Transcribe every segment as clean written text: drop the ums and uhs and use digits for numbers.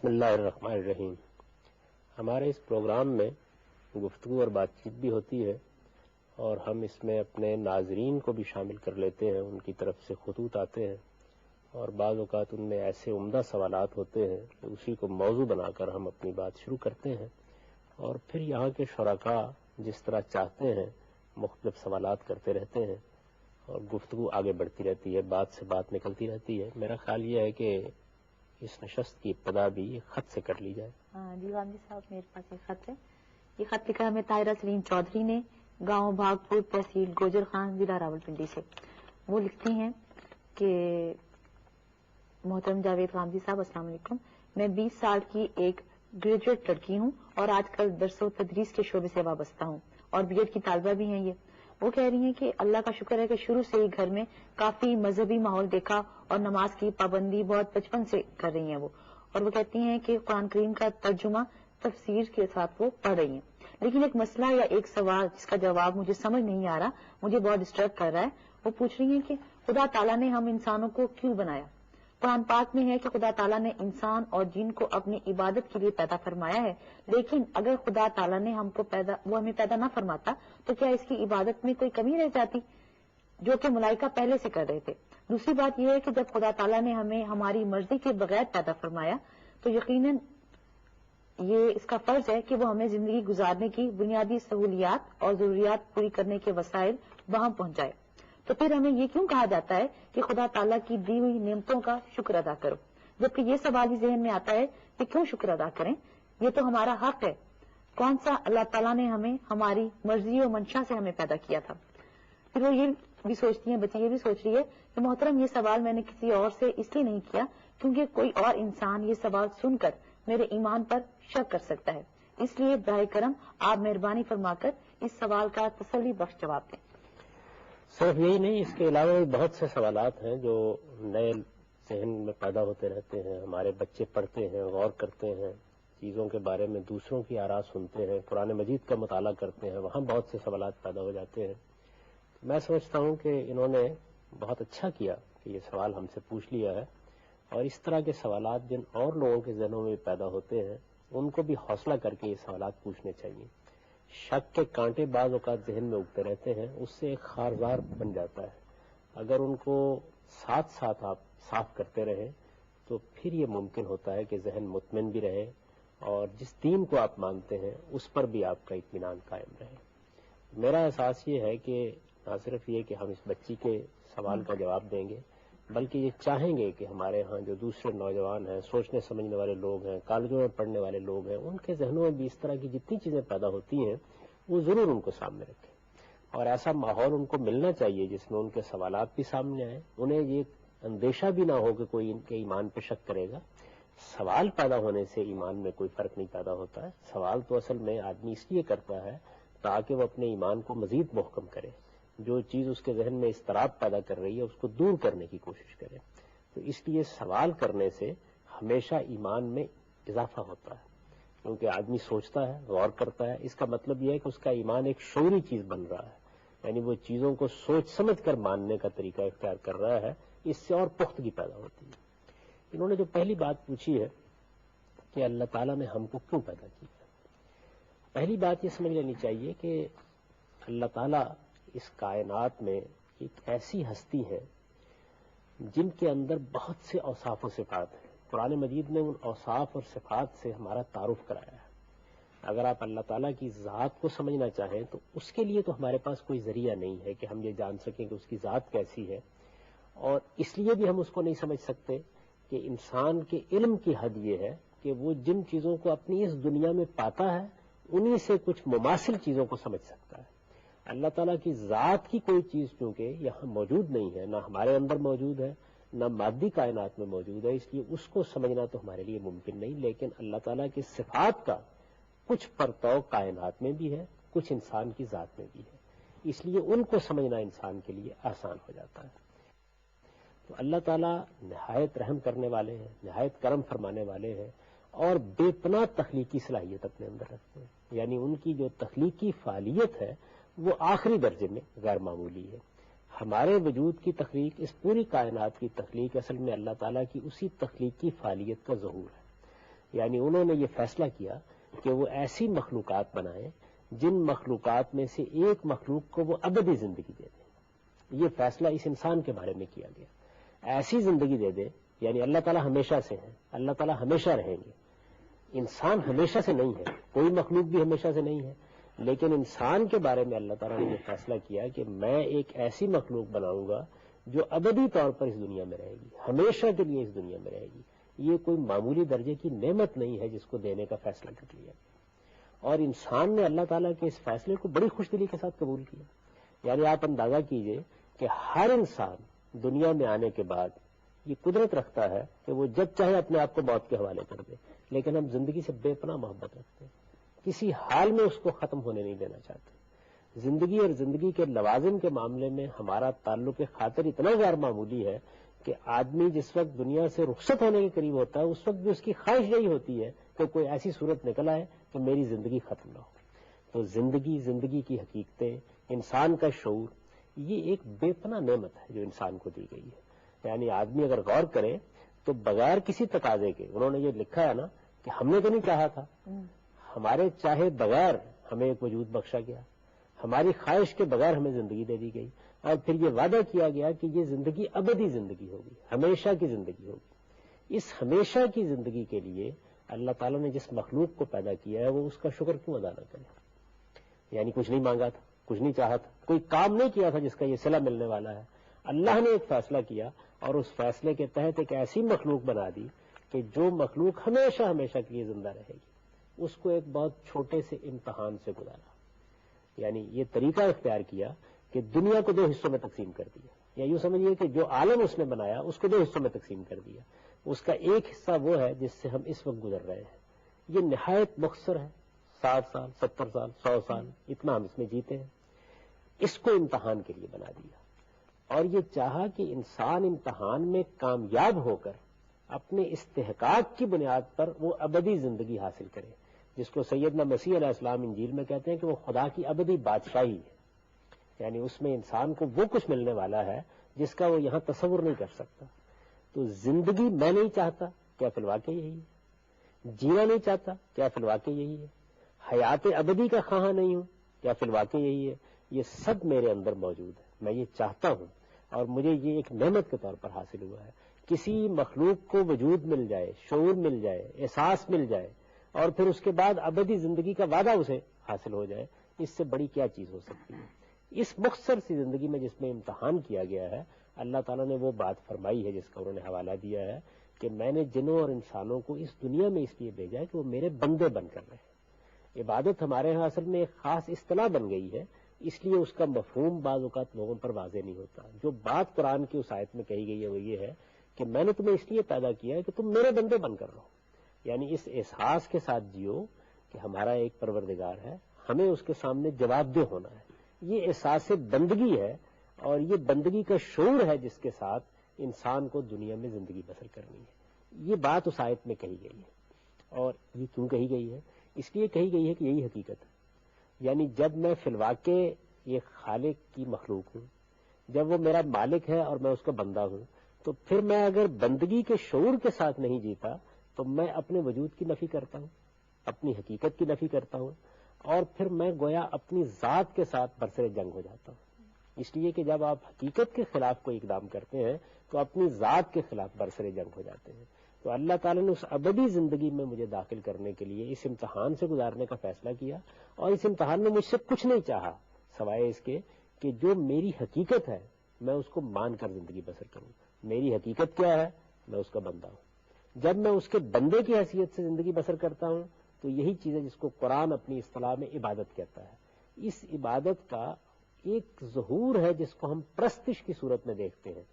بسم اللہ الرحمن الرحیم. ہمارے اس پروگرام میں گفتگو اور بات چیت بھی ہوتی ہے اور ہم اس میں اپنے ناظرین کو بھی شامل کر لیتے ہیں. ان کی طرف سے خطوط آتے ہیں اور بعض اوقات ان میں ایسے عمدہ سوالات ہوتے ہیں کہ اسی کو موضوع بنا کر ہم اپنی بات شروع کرتے ہیں اور پھر یہاں کے شرکاء جس طرح چاہتے ہیں مختلف سوالات کرتے رہتے ہیں اور گفتگو آگے بڑھتی رہتی ہے, بات سے بات نکلتی رہتی ہے. میرا خیال یہ ہے کہ اس نشست کی ابتدا بھی خط سے کر لی جائے. جی غامدی صاحب, میرے پاس ایک خط ہے. یہ خط لکھا ہمیں طاہرہ سلیم چودھری نے, گاؤں بھاگپور, تحصیل گوجر خان, ضلع راولپنڈی سے. وہ لکھتی ہیں کہ محترم جاوید غامدی صاحب السلام علیکم. میں 20 سال کی ایک گریجویٹ لڑکی ہوں اور آج کل درس و تدریس کے شعبے سے وابستہ ہوں اور بی ایڈ کی طالبہ بھی ہیں. وہ کہہ رہی ہیں کہ اللہ کا شکر ہے کہ شروع سے ہی گھر میں کافی مذہبی ماحول دیکھا اور نماز کی پابندی بہت بچپن سے کر رہی ہیں وہ. اور وہ کہتی ہیں کہ قرآن کریم کا ترجمہ تفسیر کے ساتھ وہ پڑھ رہی ہیں. لیکن ایک مسئلہ یا ایک سوال جس کا جواب مجھے سمجھ نہیں آ رہا, مجھے بہت ڈسٹرب کر رہا ہے. وہ پوچھ رہی ہیں کہ خدا تعالیٰ نے ہم انسانوں کو کیوں بنایا؟ قرآن پاک میں ہے کہ خدا تعالیٰ نے انسان اور جن کو اپنی عبادت کے لیے پیدا فرمایا ہے, لیکن اگر خدا تعالیٰ نے وہ ہمیں پیدا نہ فرماتا تو کیا اس کی عبادت میں کوئی کمی رہ جاتی, جو کہ ملائکہ پہلے سے کر رہے تھے. دوسری بات یہ ہے کہ جب خدا تعالیٰ نے ہمیں ہماری مرضی کے بغیر پیدا فرمایا تو یقیناً یہ اس کا فرض ہے کہ وہ ہمیں زندگی گزارنے کی بنیادی سہولیات اور ضروریات پوری کرنے کے وسائل وہاں پہنچائے. تو پھر ہمیں یہ کیوں کہا جاتا ہے کہ خدا تعالیٰ کی دی ہوئی نعمتوں کا شکر ادا کرو, جبکہ یہ سوال ہی ذہن میں آتا ہے کہ کیوں شکر ادا کریں, یہ تو ہمارا حق ہے. کون سا اللہ تعالیٰ نے ہمیں ہماری مرضی و منشا سے ہمیں پیدا کیا تھا؟ پھر وہ یہ بھی سوچتی ہیں, بچی یہ بھی سوچ رہی ہے کہ محترم یہ سوال میں نے کسی اور سے اس لیے نہیں کیا کیونکہ کوئی اور انسان یہ سوال سن کر میرے ایمان پر شک کر سکتا ہے, اس لیے براہ کرم آپ مہربانی فرما کر اس سوال کا تسلی بخش جواب دیں. صرف یہی نہیں, اس کے علاوہ بھی بہت سے سوالات ہیں جو نئے ذہن میں پیدا ہوتے رہتے ہیں. ہمارے بچے پڑھتے ہیں, غور کرتے ہیں, چیزوں کے بارے میں دوسروں کی آراء سنتے ہیں, قرآن مجید کا مطالعہ کرتے ہیں, وہاں بہت سے سوالات پیدا ہو جاتے ہیں. میں سمجھتا ہوں کہ انہوں نے بہت اچھا کیا کہ یہ سوال ہم سے پوچھ لیا ہے, اور اس طرح کے سوالات جن اور لوگوں کے ذہنوں میں پیدا ہوتے ہیں ان کو بھی حوصلہ کر کے یہ سوالات پوچھنے چاہیے. شک کے کانٹے بعض اوقات ذہن میں اگتے رہتے ہیں, اس سے ایک خارزار بن جاتا ہے. اگر ان کو ساتھ ساتھ آپ صاف کرتے رہیں تو پھر یہ ممکن ہوتا ہے کہ ذہن مطمئن بھی رہے اور جس دین کو آپ مانتے ہیں اس پر بھی آپ کا اطمینان قائم رہے. میرا احساس یہ ہے کہ نہ صرف یہ کہ ہم اس بچی کے سوال کا جواب دیں گے, بلکہ یہ چاہیں گے کہ ہمارے ہاں جو دوسرے نوجوان ہیں, سوچنے سمجھنے والے لوگ ہیں, کالجوں میں پڑھنے والے لوگ ہیں, ان کے ذہنوں میں بھی اس طرح کی جتنی چیزیں پیدا ہوتی ہیں وہ ضرور ان کو سامنے رکھیں. اور ایسا ماحول ان کو ملنا چاہیے جس میں ان کے سوالات بھی سامنے آئیں, انہیں یہ اندیشہ بھی نہ ہو کہ کوئی ان کے ایمان پہ شک کرے گا. سوال پیدا ہونے سے ایمان میں کوئی فرق نہیں پیدا ہوتا ہے. سوال تو اصل میں آدمی اس لیے کرتا ہے تاکہ وہ اپنے ایمان کو مزید محکم کرے, جو چیز اس کے ذہن میں اضطراب پیدا کر رہی ہے اس کو دور کرنے کی کوشش کرے. تو اس لیے سوال کرنے سے ہمیشہ ایمان میں اضافہ ہوتا ہے, کیونکہ آدمی سوچتا ہے, غور کرتا ہے. اس کا مطلب یہ ہے کہ اس کا ایمان ایک شعوری چیز بن رہا ہے, یعنی وہ چیزوں کو سوچ سمجھ کر ماننے کا طریقہ اختیار کر رہا ہے. اس سے اور پختگی پیدا ہوتی ہے. انہوں نے جو پہلی بات پوچھی ہے کہ اللہ تعالیٰ نے ہم کو کیوں پیدا کیا, پہلی بات یہ سمجھ لینی چاہیے کہ اللہ تعالیٰ اس کائنات میں ایک ایسی ہستی ہے جن کے اندر بہت سے اوصاف و صفات ہیں. قرآن مجید نے ان اوصاف اور صفات سے ہمارا تعارف کرایا ہے. اگر آپ اللہ تعالیٰ کی ذات کو سمجھنا چاہیں تو اس کے لیے تو ہمارے پاس کوئی ذریعہ نہیں ہے کہ ہم یہ جان سکیں کہ اس کی ذات کیسی ہے, اور اس لیے بھی ہم اس کو نہیں سمجھ سکتے کہ انسان کے علم کی حد یہ ہے کہ وہ جن چیزوں کو اپنی اس دنیا میں پاتا ہے انہی سے کچھ مماثل چیزوں کو سمجھ سکتا ہے. اللہ تعالیٰ کی ذات کی کوئی چیز چونکہ یہاں موجود نہیں ہے, نہ ہمارے اندر موجود ہے, نہ مادی کائنات میں موجود ہے, اس لیے اس کو سمجھنا تو ہمارے لیے ممکن نہیں. لیکن اللہ تعالیٰ کی صفات کا کچھ پرتو کائنات میں بھی ہے, کچھ انسان کی ذات میں بھی ہے, اس لیے ان کو سمجھنا انسان کے لیے آسان ہو جاتا ہے. تو اللہ تعالیٰ نہایت رحم کرنے والے ہیں, نہایت کرم فرمانے والے ہیں, اور بے پناہ تخلیقی صلاحیت اپنے اندر رکھتے ہیں. یعنی ان کی جو تخلیقی فعالیت ہے وہ آخری درجے میں غیر معمولی ہے. ہمارے وجود کی تخلیق, اس پوری کائنات کی تخلیق اصل میں اللہ تعالیٰ کی اسی تخلیقی فعالیت کا ظہور ہے. یعنی انہوں نے یہ فیصلہ کیا کہ وہ ایسی مخلوقات بنائیں جن مخلوقات میں سے ایک مخلوق کو وہ ابدی زندگی دے دیں. یہ فیصلہ اس انسان کے بارے میں کیا گیا. ایسی زندگی دے دے، یعنی اللہ تعالیٰ ہمیشہ سے ہیں، اللہ تعالیٰ ہمیشہ رہیں گے. انسان ہمیشہ سے نہیں ہے، کوئی مخلوق بھی ہمیشہ سے نہیں ہے، لیکن انسان کے بارے میں اللہ تعالیٰ نے یہ فیصلہ کیا کہ میں ایک ایسی مخلوق بناؤں گا جو ابدی طور پر اس دنیا میں رہے گی، ہمیشہ کے لیے اس دنیا میں رہے گی. یہ کوئی معمولی درجے کی نعمت نہیں ہے جس کو دینے کا فیصلہ کر لیا. اور انسان نے اللہ تعالیٰ کے اس فیصلے کو بڑی خوش دلی کے ساتھ قبول کیا. یعنی آپ اندازہ کیجئے کہ ہر انسان دنیا میں آنے کے بعد یہ قدرت رکھتا ہے کہ وہ جب چاہے اپنے آپ کو موت کے حوالے کر دے، لیکن ہم زندگی سے بے پناہ محبت رکھتے ہیں، کسی حال میں اس کو ختم ہونے نہیں دینا چاہتے. زندگی اور زندگی کے لوازم کے معاملے میں ہمارا تعلق خاطر اتنا غیر معمولی ہے کہ آدمی جس وقت دنیا سے رخصت ہونے کے قریب ہوتا ہے اس وقت بھی اس کی خواہش یہی ہوتی ہے کہ کوئی ایسی صورت نکل آئے کہ میری زندگی ختم نہ ہو. تو زندگی کی حقیقتیں، انسان کا شعور، یہ ایک بے پناہ نعمت ہے جو انسان کو دی گئی ہے. یعنی آدمی اگر غور کرے تو بغیر کسی تقاضے کے، انہوں نے یہ لکھا ہے نا کہ ہم نے تو نہیں چاہا تھا، ہمارے چاہے بغیر ہمیں ایک وجود بخشا گیا، ہماری خواہش کے بغیر ہمیں زندگی دے دی گئی، اور پھر یہ وعدہ کیا گیا کہ یہ زندگی ابدی زندگی ہوگی، ہمیشہ کی زندگی ہوگی. اس ہمیشہ کی زندگی کے لیے اللہ تعالیٰ نے جس مخلوق کو پیدا کیا ہے وہ اس کا شکر کیوں ادا نہ کرے؟ یعنی کچھ نہیں مانگا تھا، کچھ نہیں چاہا تھا، کوئی کام نہیں کیا تھا جس کا یہ صلہ ملنے والا ہے. اللہ نے ایک فیصلہ کیا اور اس فیصلے کے تحت ایک ایسی مخلوق بنا دی کہ جو مخلوق ہمیشہ ہمیشہ کے لیے زندہ رہے گی. اس کو ایک بہت چھوٹے سے امتحان سے گزارا. یعنی یہ طریقہ اختیار کیا کہ دنیا کو دو حصوں میں تقسیم کر دیا، یا یوں سمجھیے کہ جو عالم اس نے بنایا اس کو دو حصوں میں تقسیم کر دیا. اس کا ایک حصہ وہ ہے جس سے ہم اس وقت گزر رہے ہیں. یہ نہایت مختصر ہے، 60 سال 70 سال 100 سال اتنا ہم اس میں جیتے ہیں. اس کو امتحان کے لیے بنا دیا اور یہ چاہا کہ انسان امتحان میں کامیاب ہو کر اپنے استحقاق کی بنیاد پر وہ ابدی زندگی حاصل کرے، جس کو سیدنا مسیح علیہ السلام انجیل میں کہتے ہیں کہ وہ خدا کی ابدی بادشاہی ہے. یعنی اس میں انسان کو وہ کچھ ملنے والا ہے جس کا وہ یہاں تصور نہیں کر سکتا. تو زندگی میں نہیں چاہتا، کیا فی الواقع یہی ہے؟ جینا نہیں چاہتا، کیا فی الواقع یہی ہے؟ حیات ابدی کا خواہاں نہیں ہوں، کیا فی الواقع یہی ہے؟ یہ سب میرے اندر موجود ہے، میں یہ چاہتا ہوں اور مجھے یہ ایک نعمت کے طور پر حاصل ہوا ہے. کسی مخلوق کو وجود مل جائے، شعور مل جائے، احساس مل جائے اور پھر اس کے بعد ابدی زندگی کا وعدہ اسے حاصل ہو جائے، اس سے بڑی کیا چیز ہو سکتی ہے؟ اس مختصر سی زندگی میں جس میں امتحان کیا گیا ہے، اللہ تعالیٰ نے وہ بات فرمائی ہے جس کا انہوں نے حوالہ دیا ہے کہ میں نے جنوں اور انسانوں کو اس دنیا میں اس لیے بھیجا ہے کہ وہ میرے بندے بن کر رہے. عبادت ہمارے یہاں اصل میں ایک خاص اصطلاح بن گئی ہے، اس لیے اس کا مفہوم بعض اوقات لوگوں پر واضح نہیں ہوتا. جو بات قرآن کی اس آیت میں کہی گئی ہے وہ یہ ہے کہ میں نے تمہیں اس لیے پیدا کیا ہے کہ تم میرے بندے بن کر رہو. یعنی اس احساس کے ساتھ جیو کہ ہمارا ایک پروردگار ہے، ہمیں اس کے سامنے جواب دہ ہونا ہے. یہ احساس بندگی ہے اور یہ بندگی کا شعور ہے جس کے ساتھ انسان کو دنیا میں زندگی بسر کرنی ہے. یہ بات اس آیت میں کہی گئی ہے. اور یہ کیوں کہی گئی ہے؟ اس لیے کہی گئی ہے کہ یہی حقیقت ہے. یعنی جب میں فی الواقع یہ خالق کی مخلوق ہوں، جب وہ میرا مالک ہے اور میں اس کا بندہ ہوں، تو پھر میں اگر بندگی کے شعور کے ساتھ نہیں جیتا تو میں اپنے وجود کی نفی کرتا ہوں، اپنی حقیقت کی نفی کرتا ہوں، اور پھر میں گویا اپنی ذات کے ساتھ برسر جنگ ہو جاتا ہوں. اس لیے کہ جب آپ حقیقت کے خلاف کوئی اقدام کرتے ہیں تو اپنی ذات کے خلاف برسر جنگ ہو جاتے ہیں. تو اللہ تعالیٰ نے اس ابدی زندگی میں مجھے داخل کرنے کے لیے اس امتحان سے گزارنے کا فیصلہ کیا، اور اس امتحان میں مجھ سے کچھ نہیں چاہا سوائے اس کے کہ جو میری حقیقت ہے میں اس کو مان کر زندگی بسر کروں. میری حقیقت کیا ہے؟ میں اس کا بندہ ہوں. جب میں اس کے بندے کی حیثیت سے زندگی بسر کرتا ہوں تو یہی چیز ہے جس کو قرآن اپنی اصطلاح میں عبادت کہتا ہے. اس عبادت کا ایک ظہور ہے جس کو ہم پرستش کی صورت میں دیکھتے ہیں.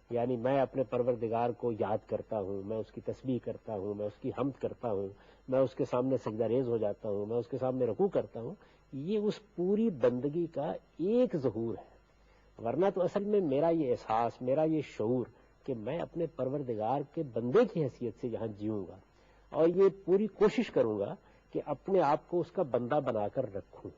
یعنی میں اپنے پروردگار کو یاد کرتا ہوں، میں اس کی تسبیح کرتا ہوں، میں اس کی حمد کرتا ہوں، میں اس کے سامنے سجدہ ریز ہو جاتا ہوں، میں اس کے سامنے رکوع کرتا ہوں. یہ اس پوری بندگی کا ایک ظہور ہے. ورنہ تو اصل میں میرا یہ احساس، میرا یہ شعور کہ میں اپنے پروردگار کے بندے کی حیثیت سے یہاں جیوں گا اور یہ پوری کوشش کروں گا کہ اپنے آپ کو اس کا بندہ بنا کر رکھوں.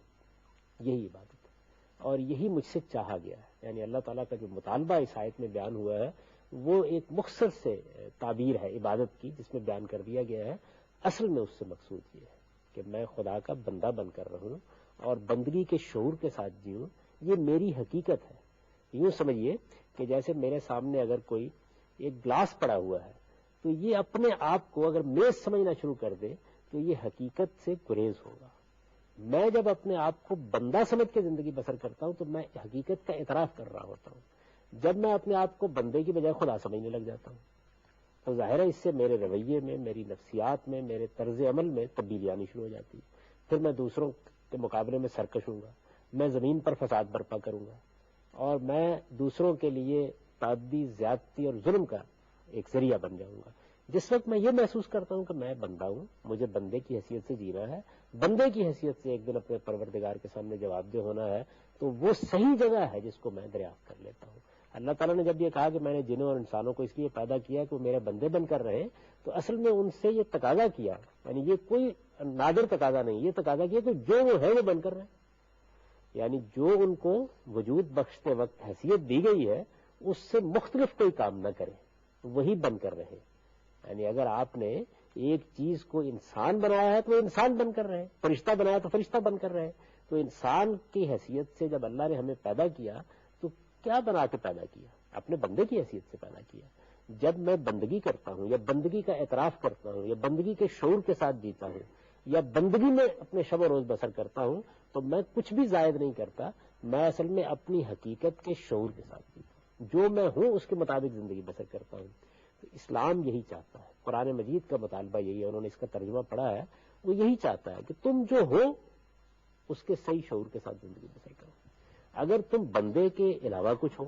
یہی عبادت ہے اور یہی مجھ سے چاہا گیا ہے. یعنی اللہ تعالیٰ کا جو مطالبہ اس آیت میں بیان ہوا ہے وہ ایک مختصر سے تعبیر ہے عبادت کی، جس میں بیان کر دیا گیا ہے اصل میں اس سے مقصود یہ ہے کہ میں خدا کا بندہ بن کر رہوں اور بندگی کے شعور کے ساتھ جیوں. یہ میری حقیقت ہے. یوں سمجھیے کہ جیسے میرے سامنے اگر کوئی ایک گلاس پڑا ہوا ہے تو یہ اپنے آپ کو اگر میز سمجھنا شروع کر دے تو یہ حقیقت سے گریز ہوگا. میں جب اپنے آپ کو بندہ سمجھ کے زندگی بسر کرتا ہوں تو میں حقیقت کا اعتراف کر رہا ہوتا ہوں. جب میں اپنے آپ کو بندے کی بجائے خدا سمجھنے لگ جاتا ہوں تو ظاہر ہے اس سے میرے رویے میں، میری نفسیات میں، میرے طرز عمل میں تبدیلی آنی شروع ہو جاتی ہے. پھر میں دوسروں کے مقابلے میں سرکش ہوں گا، میں زمین پر فساد برپا کروں گا اور میں دوسروں کے لیے تعدی، زیادتی اور ظلم کا ایک ذریعہ بن جاؤں گا. جس وقت میں یہ محسوس کرتا ہوں کہ میں بندہ ہوں، مجھے بندے کی حیثیت سے جینا ہے، بندے کی حیثیت سے ایک دن اپنے پروردگار کے سامنے جواب دہ ہونا ہے، تو وہ صحیح جگہ ہے جس کو میں دریافت کر لیتا ہوں. اللہ تعالیٰ نے جب یہ کہا کہ میں نے جنوں اور انسانوں کو اس لیے پیدا کیا کہ وہ میرے بندے بن کر رہے، تو اصل میں ان سے یہ تقاضا کیا، یعنی یہ کوئی نادر تقاضا نہیں، یہ تقاضا کیا کہ جو وہ ہے وہ بن کر رہے، یعنی جو ان کو وجود بخشتے وقت حیثیت دی گئی ہے اس سے مختلف کوئی کام نہ کرے، وہی بن کر رہے. یعنی اگر آپ نے ایک چیز کو انسان بنایا ہے تو وہ انسان بن کر رہے، فرشتہ بنایا تو فرشتہ بن کر رہے. تو انسان کی حیثیت سے جب اللہ نے ہمیں پیدا کیا تو کیا بنا کے پیدا کیا؟ اپنے بندے کی حیثیت سے پیدا کیا. جب میں بندگی کرتا ہوں یا بندگی کا اعتراف کرتا ہوں یا بندگی کے شعور کے ساتھ جیتا ہوں یا بندگی میں اپنے شب و روز بسر کرتا ہوں تو میں کچھ بھی زائد نہیں کرتا، میں اصل میں اپنی حقیقت کے شعور کے ساتھ جیتا ہوں، جو میں ہوں اس کے مطابق زندگی بسر کرتا ہوں. تو اسلام یہی چاہتا ہے، قرآن مجید کا مطالبہ یہی ہے، انہوں نے اس کا ترجمہ پڑھا ہے، وہ یہی چاہتا ہے کہ تم جو ہو اس کے صحیح شعور کے ساتھ زندگی بسر کرو. اگر تم بندے کے علاوہ کچھ ہو،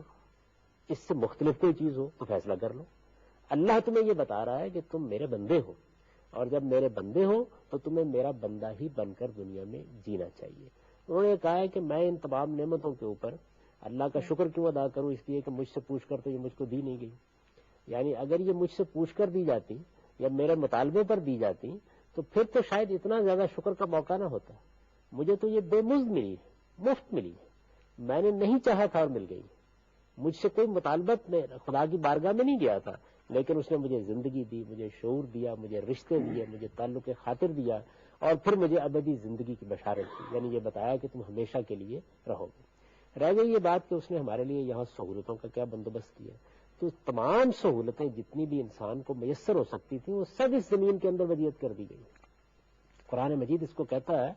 اس سے مختلف کوئی چیز ہو تو فیصلہ کر لو. اللہ تمہیں یہ بتا رہا ہے کہ تم میرے بندے ہو اور جب میرے بندے ہو تو تمہیں میرا بندہ ہی بن کر دنیا میں جینا چاہیے. انہوں نے کہا ہے کہ میں ان تمام نعمتوں کے اوپر اللہ کا شکر کیوں ادا کروں؟ اس لیے کہ مجھ سے پوچھ کر تو یہ مجھ کو دی نہیں گئی. یعنی اگر یہ مجھ سے پوچھ کر دی جاتی یا میرے مطالبے پر دی جاتی تو پھر تو شاید اتنا زیادہ شکر کا موقع نہ ہوتا. مجھے تو یہ بے مزد ملی ہے، مفت ملی ہے، میں نے نہیں چاہا تھا اور مل گئی. مجھ سے کوئی مطالبت میں خدا کی بارگاہ میں نہیں گیا تھا، لیکن اس نے مجھے زندگی دی، مجھے شعور دیا، مجھے رشتے دیے، مجھے تعلق خاطر دیا اور پھر مجھے ابدی زندگی کی بشارت دی. یعنی یہ بتایا کہ تم ہمیشہ کے لیے رہو گے. رہ گئی یہ بات کہ اس نے ہمارے لیے یہاں سہولتوں کا کیا بندوبست کیا. تو تمام سہولتیں جتنی بھی انسان کو میسر ہو سکتی تھیں وہ سب اس زمین کے اندر ودیعت کر دی گئی. قرآن مجید اس کو کہتا ہے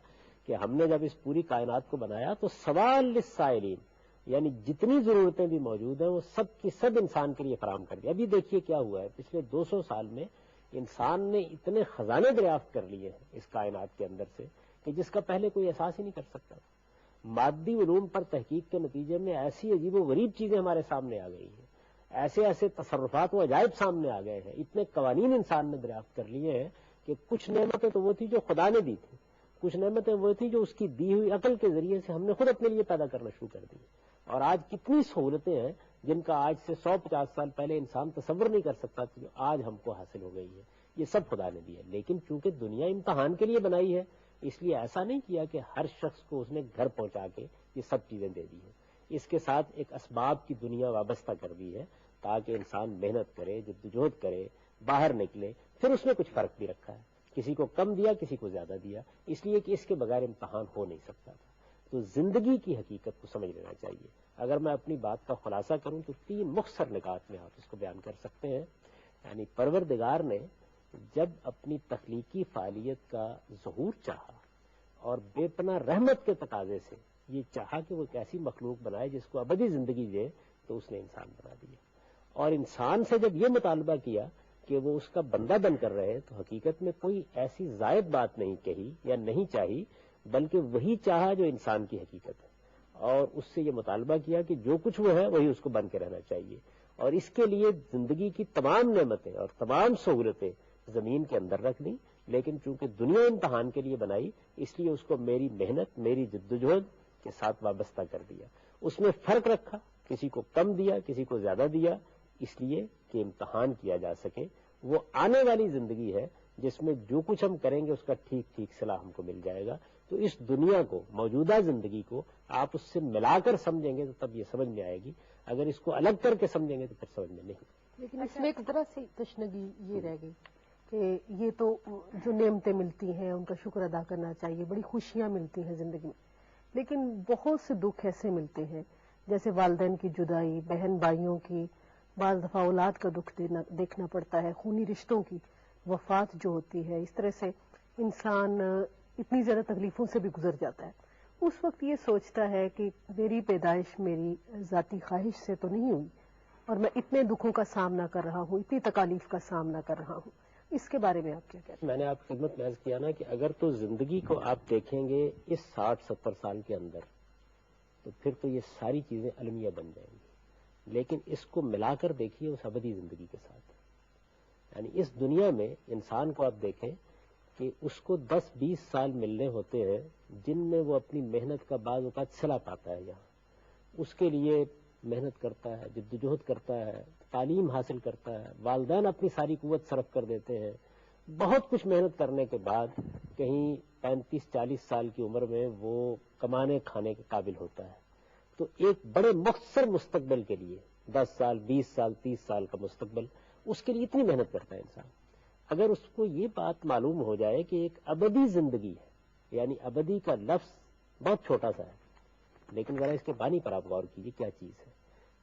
کہ ہم نے جب اس پوری کائنات کو بنایا تو سوال للسائلین، یعنی جتنی ضرورتیں بھی موجود ہیں وہ سب کی سب انسان کے لیے فراہم کر دی. ابھی دیکھیے کیا ہوا ہے، پچھلے 200 سال میں انسان نے اتنے خزانے دریافت کر لیے ہیں اس کائنات کے اندر سے کہ جس کا پہلے کوئی احساس ہی نہیں کر سکتا. مادی علوم پر تحقیق کے نتیجے میں ایسی عجیب و غریب چیزیں ہمارے سامنے آ گئی ہیں، ایسے ایسے تصرفات و عجائب سامنے آ گئے ہیں، اتنے قوانین انسان نے دریافت کر لیے ہیں کہ کچھ نعمتیں تو وہ تھی جو خدا نے دی تھی، کچھ نعمتیں وہ تھی جو اس کی دی ہوئی عقل کے ذریعے سے ہم نے خود اپنے لیے پیدا کرنا شروع کر دی. اور آج کتنی سہولتیں ہیں جن کا آج سے 150 سال پہلے انسان تصور نہیں کر سکتا تھا، جو آج ہم کو حاصل ہو گئی ہے. یہ سب خدا نے دی ہے، لیکن چونکہ دنیا امتحان کے لیے بنائی ہے اس لیے ایسا نہیں کیا کہ ہر شخص کو اس نے گھر پہنچا کے یہ سب چیزیں دے دی ہیں. اس کے ساتھ ایک اسباب کی دنیا وابستہ کر دی ہے تاکہ انسان محنت کرے، جدوجہد کرے، باہر نکلے. پھر اس میں کچھ فرق بھی رکھا ہے، کسی کو کم دیا، کسی کو زیادہ دیا، اس لیے کہ اس کے بغیر امتحان ہو نہیں سکتا تھا. تو زندگی کی حقیقت کو سمجھ لینا چاہیے. اگر میں اپنی بات کا خلاصہ کروں تو 3 مختصر نکات میں آپ اس کو بیان کر سکتے ہیں. یعنی پروردگار نے جب اپنی تخلیقی فعالیت کا ظہور چاہا اور بے پناہ رحمت کے تقاضے سے یہ چاہا کہ وہ ایک ایسی مخلوق بنائے جس کو ابدی زندگی دے، تو اس نے انسان بنا دیا. اور انسان سے جب یہ مطالبہ کیا کہ وہ اس کا بندہ بن کر رہے تو حقیقت میں کوئی ایسی زائد بات نہیں کہی یا نہیں چاہی، بلکہ وہی چاہا جو انسان کی حقیقت ہے. اور اس سے یہ مطالبہ کیا کہ جو کچھ وہ ہے وہی اس کو بن کے رہنا چاہیے. اور اس کے لیے زندگی کی تمام نعمتیں اور تمام سہولتیں زمین کے اندر رکھ دیں، لیکن چونکہ دنیا امتحان کے لیے بنائی اس لیے اس کو میری محنت، میری جدوجہد کے ساتھ وابستہ کر دیا. اس میں فرق رکھا، کسی کو کم دیا، کسی کو زیادہ دیا، اس لیے کہ امتحان کیا جا سکے. وہ آنے والی زندگی ہے جس میں جو کچھ ہم کریں گے اس کا ٹھیک ٹھیک صلاح ہم کو مل جائے گا. تو اس دنیا کو، موجودہ زندگی کو آپ اس سے ملا کر سمجھیں گے تو تب یہ سمجھ میں آئے گی. اگر اس کو الگ کر کے سمجھیں گے تو پھر سمجھ میں نہیں. لیکن اس میں ایک ذرا سی تشنگی یہ رہ گئی کہ یہ تو جو نعمتیں ملتی ہیں ان کا شکر ادا کرنا چاہیے، بڑی خوشیاں ملتی ہیں زندگی میں، لیکن بہت سے دکھ ایسے ملتے ہیں جیسے والدین کی جدائی، بہن بھائیوں کی، بعض دفعہ اولاد کا دکھ دیکھنا پڑتا ہے، خونی رشتوں کی وفات جو ہوتی ہے، اس طرح سے انسان اتنی زیادہ تکلیفوں سے بھی گزر جاتا ہے. اس وقت یہ سوچتا ہے کہ میری پیدائش میری ذاتی خواہش سے تو نہیں ہوئی اور میں اتنے دکھوں کا سامنا کر رہا ہوں، اتنی تکالیف کا سامنا کر رہا ہوں. اس کے بارے میں آپ کیا کہتے ہیں؟ میں نے آپ کی خدمت میں عرض کیا نا کہ اگر تو زندگی کو آپ دیکھیں گے اس 60-70 سال کے اندر تو پھر تو یہ ساری چیزیں المیہ بن جائیں گی، لیکن اس کو ملا کر دیکھیے اس ابدی زندگی کے ساتھ. یعنی اس دنیا میں انسان کو آپ دیکھیں کہ اس کو 10-20 سال ملنے ہوتے ہیں جن میں وہ اپنی محنت کا بعض اوقات صلہ پاتا ہے. یہاں اس کے لیے محنت کرتا ہے، جدوجہد کرتا ہے، تعلیم حاصل کرتا ہے، والدین اپنی ساری قوت صرف کر دیتے ہیں. بہت کچھ محنت کرنے کے بعد کہیں 35-40 سال کی عمر میں وہ کمانے کھانے کے قابل ہوتا ہے. تو ایک بڑے مختصر مستقبل کے لیے 10 سال 20 سال 30 سال کا مستقبل، اس کے لیے اتنی محنت کرتا ہے انسان. اگر اس کو یہ بات معلوم ہو جائے کہ ایک ابدی زندگی ہے، یعنی ابدی کا لفظ بہت چھوٹا سا ہے لیکن ذرا اس کے بانی پر آپ غور کیجیے کیا چیز ہے،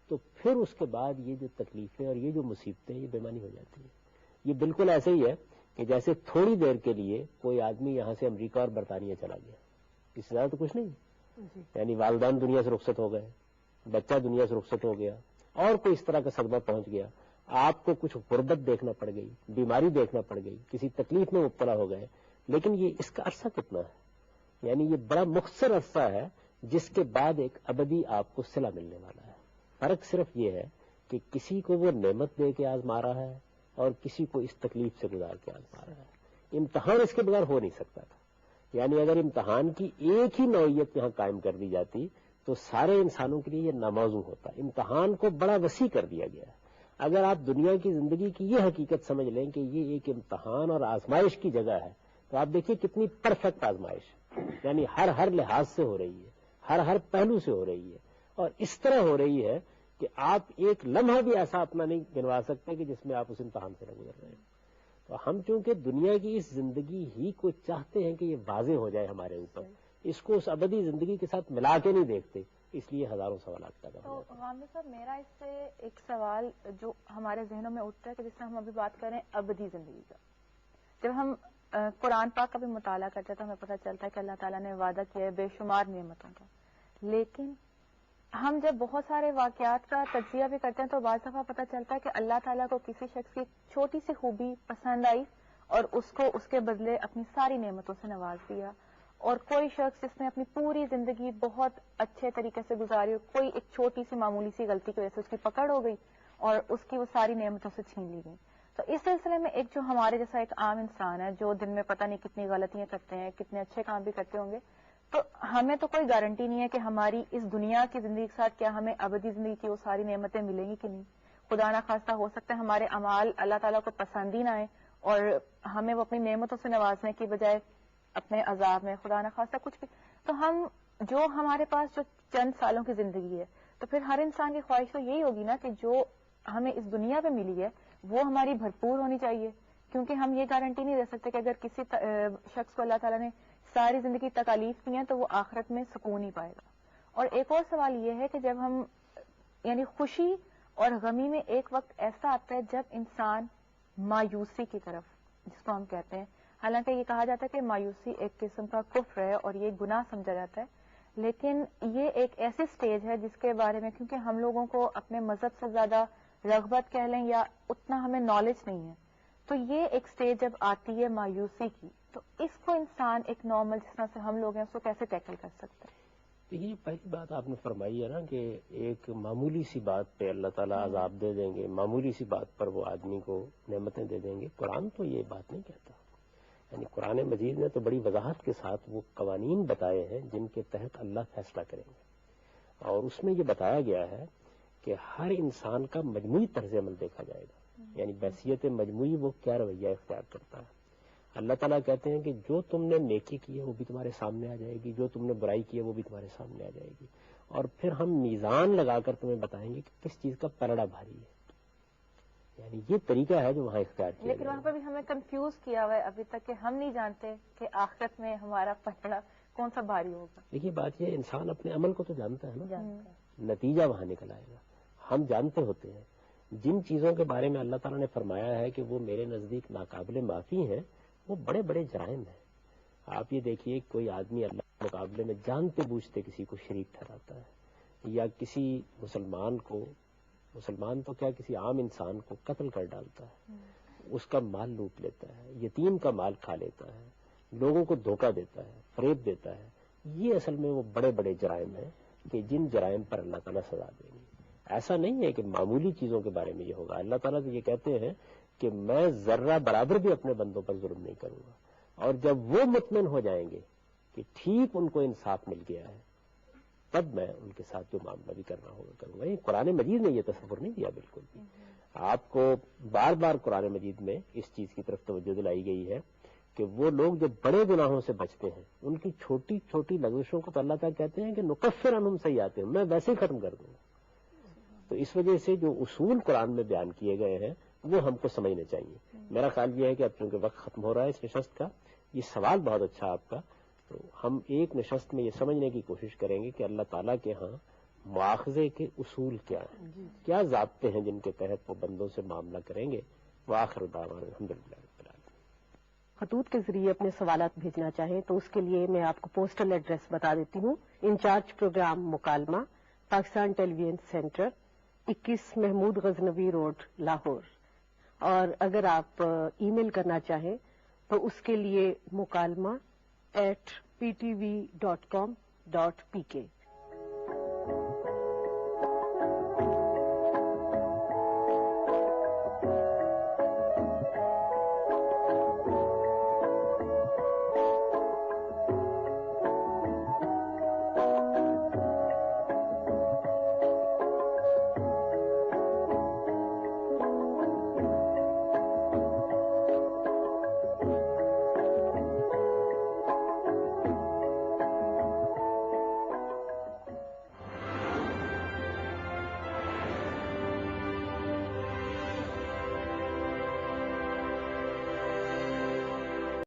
تو پھر اس کے بعد یہ جو تکلیفیں اور یہ جو مصیبتیں یہ بےمانی ہو جاتی ہیں. یہ بالکل ایسے ہی ہے کہ جیسے تھوڑی دیر کے لیے کوئی آدمی یہاں سے امریکہ اور برطانیہ چلا گیا، اس سے زیادہ تو کچھ نہیں. یعنی والدین دنیا سے رخصت ہو گئے، بچہ دنیا سے رخصت ہو گیا، اور کوئی اس طرح کا صدمہ پہنچ گیا، آپ کو کچھ غربت دیکھنا پڑ گئی، بیماری دیکھنا پڑ گئی، کسی تکلیف میں مبتلا ہو گئے. لیکن یہ اس کا عرصہ کتنا ہے؟ یعنی یہ بڑا مختصر عرصہ ہے جس کے بعد ایک ابدی آپ کو صلہ ملنے والا ہے. فرق صرف یہ ہے کہ کسی کو وہ نعمت دے کے آزما رہا ہے اور کسی کو اس تکلیف سے گزار کے آزما رہا ہے. امتحان اس کے بغیر ہو نہیں سکتا تھا. یعنی اگر امتحان کی ایک ہی نوعیت یہاں قائم کر دی جاتی تو سارے انسانوں کے لیے یہ ناموزوں ہوتا. امتحان کو بڑا وسیع کر دیا گیا ہے. اگر آپ دنیا کی زندگی کی یہ حقیقت سمجھ لیں کہ یہ ایک امتحان اور آزمائش کی جگہ ہے تو آپ دیکھیے کتنی پرفیکٹ آزمائش، یعنی ہر لحاظ سے ہو رہی ہے، ہر پہلو سے ہو رہی ہے، اور اس طرح ہو رہی ہے کہ آپ ایک لمحہ بھی ایسا اپنا نہیں گنوا سکتے کہ جس میں آپ اس امتحان سے نہ گزر رہے ہیں. تو ہم چونکہ دنیا کی اس زندگی ہی کو چاہتے ہیں کہ یہ واضح ہو جائے ہمارے اوپر، اس کو اس ابدی زندگی کے ساتھ ملا کے نہیں دیکھتے، اس لیے ہزاروں سوالات پیدا ہو جاتے ہیں. تو غامدی صاحب، میرا اس سے ایک سوال جو ہمارے ذہنوں میں اٹھتا ہے کہ جس سے ہم ابھی بات کریں ابدی زندگی کا، جب ہم قرآن پاک کا بھی مطالعہ کرتے ہیں تو ہمیں پتہ چلتا ہے کہ اللہ تعالیٰ نے وعدہ کیا ہے بے شمار نعمتوں کا، لیکن ہم جب بہت سارے واقعات کا تجزیہ بھی کرتے ہیں تو بعض دفعہ پتہ چلتا ہے کہ اللہ تعالیٰ کو کسی شخص کی چھوٹی سی خوبی پسند آئی اور اس کو اس کے بدلے اپنی ساری نعمتوں سے نواز دیا، اور کوئی شخص جس نے اپنی پوری زندگی بہت اچھے طریقے سے گزاری، کوئی ایک چھوٹی سی معمولی سی غلطی کی وجہ سے اس کی پکڑ ہو گئی اور اس کی وہ ساری نعمتوں سے چھین لی گئی. تو اس سلسلے میں ایک جو ہمارے جیسا ایک عام انسان ہے جو دن میں پتہ نہیں کتنی غلطیاں کرتے ہیں، کتنے اچھے کام بھی کرتے ہوں گے، تو ہمیں تو کوئی گارنٹی نہیں ہے کہ ہماری اس دنیا کی زندگی کے ساتھ کیا ہمیں ابدی زندگی کی وہ ساری نعمتیں ملیں گی کہ نہیں. خدا نہ خواستہ ہو سکتا ہے ہمارے اعمال اللہ تعالیٰ کو پسند ہی نہ آئے اور ہمیں وہ اپنی نعمتوں سے نوازنے کی بجائے اپنے عذاب میں خدا نہ خواستہ کچھ بھی. تو ہم جو ہمارے پاس جو چند سالوں کی زندگی ہے، تو پھر ہر انسان کی خواہش تو یہی ہوگی نا کہ جو ہمیں اس دنیا پہ ملی ہے وہ ہماری بھرپور ہونی چاہیے، کیونکہ ہم یہ گارنٹی نہیں دے سکتے کہ اگر کسی شخص کو اللہ تعالیٰ نے ساری زندگی تکالیف دی ہیں تو وہ آخرت میں سکون ہی پائے گا. اور ایک اور سوال یہ ہے کہ جب ہم یعنی خوشی اور غمی میں ایک وقت ایسا آتا ہے جب انسان مایوسی کی طرف، جس کو ہم کہتے ہیں، حالانکہ یہ کہا جاتا ہے کہ مایوسی ایک قسم کا کفر ہے اور یہ گناہ سمجھا جاتا ہے، لیکن یہ ایک ایسی سٹیج ہے جس کے بارے میں کیونکہ ہم لوگوں کو اپنے مذہب سے زیادہ رغبت کہہ لیں یا اتنا ہمیں نالج نہیں ہے، تو یہ ایک سٹیج جب آتی ہے مایوسی کی، تو اس کو انسان ایک نارمل جس طرح سے ہم لوگ ہیں اس کو کیسے ٹیکل کر سکتے ہیں؟ دیکھیے، پہلی بات آپ نے فرمائی ہے نا کہ ایک معمولی سی بات پہ اللہ تعالیٰ عذاب دے دیں گے، معمولی سی بات پر وہ آدمی کو نعمتیں دے دیں گے. قرآن تو یہ بات نہیں کہتا. یعنی قرآن مجید نے تو بڑی وضاحت کے ساتھ وہ قوانین بتائے ہیں جن کے تحت اللہ فیصلہ کریں گے، اور اس میں یہ بتایا گیا ہے کہ ہر انسان کا مجموعی طرز عمل دیکھا جائے گا. یعنی بحثیت مجموعی وہ کیا رویہ اختیار کرتا ہے. اللہ تعالیٰ کہتے ہیں کہ جو تم نے نیکی کی ہے وہ بھی تمہارے سامنے آ جائے گی، جو تم نے برائی کی ہے وہ بھی تمہارے سامنے آ جائے گی، اور پھر ہم میزان لگا کر تمہیں بتائیں گے کہ کس چیز کا پلڑا بھاری ہے. یعنی یہ طریقہ ہے جو وہاں اختیار کیا لیکن وہاں پر بھی ہمیں کنفیوز کیا ہوا ہے ابھی تک کہ ہم نہیں جانتے کہ آخرت میں ہمارا پلڑا کون سا بھاری ہوگا. دیکھیے بات یہ انسان اپنے عمل کو تو جانتا ہے نا, نتیجہ وہاں نکل آئے گا. ہم جانتے ہوتے ہیں جن چیزوں کے بارے میں اللہ تعالیٰ نے فرمایا ہے کہ وہ میرے نزدیک ناقابل معافی ہیں, وہ بڑے بڑے جرائم ہیں. آپ یہ دیکھیے کوئی آدمی اللہ کے مقابلے میں جانتے بوجھتے کسی کو شریک ٹھہراتا ہے, یا کسی مسلمان تو کیا کسی عام انسان کو قتل کر ڈالتا ہے, اس کا مال لوٹ لیتا ہے, یتیم کا مال کھا لیتا ہے, لوگوں کو دھوکہ دیتا ہے, فریب دیتا ہے. یہ اصل میں وہ بڑے بڑے جرائم ہیں کہ جن جرائم پر اللہ تعالیٰ سزا دیں گے. ایسا نہیں ہے کہ معمولی چیزوں کے بارے میں یہ ہوگا. اللہ تعالیٰ تو یہ کہتے ہیں کہ میں ذرہ برابر بھی اپنے بندوں پر ظلم نہیں کروں گا, اور جب وہ مطمئن ہو جائیں گے کہ ٹھیک ان کو انصاف مل گیا ہے, تب میں ان کے ساتھ جو معاملہ بھی کرنا ہوگا کروں گا. یہ قرآن مجید نے یہ تصور نہیں دیا بالکل بھی. آپ کو بار بار قرآن مجید میں اس چیز کی طرف توجہ دلائی گئی ہے کہ وہ لوگ جو بڑے گناہوں سے بچتے ہیں ان کی چھوٹی چھوٹی لغزشوں کو تو اللہ تعالیٰ کہتے ہیں کہ نکفر عنہم سیئاتہم, میں ویسے ہی ختم کر دوں گا. تو اس وجہ سے جو اصول قرآن میں بیان کیے گئے ہیں وہ ہم کو سمجھنے چاہیے. میرا خیال یہ ہے کہ اب چونکہ وقت ختم ہو رہا ہے اس نشست کا, یہ سوال بہت اچھا آپ کا, تو ہم ایک نشست میں یہ سمجھنے کی کوشش کریں گے کہ اللہ تعالیٰ کے ہاں مواخذے کے اصول کیا ہیں, کیا ضابطے ہیں جن کے تحت وہ بندوں سے معاملہ کریں گے. وآخر دعوانا الحمدللہ رب العالمین. خطوط کے ذریعے اپنے سوالات بھیجنا چاہیں تو اس کے لیے میں آپ کو پوسٹل ایڈریس بتا دیتی ہوں. انچارج پروگرام مکالمہ, Pakistan television centre, 21 Mahmood Ghaznavi road, Lahore. اور اگر آپ ای میل کرنا چاہیں تو اس کے لیے مکالمہ @ptv.com.pk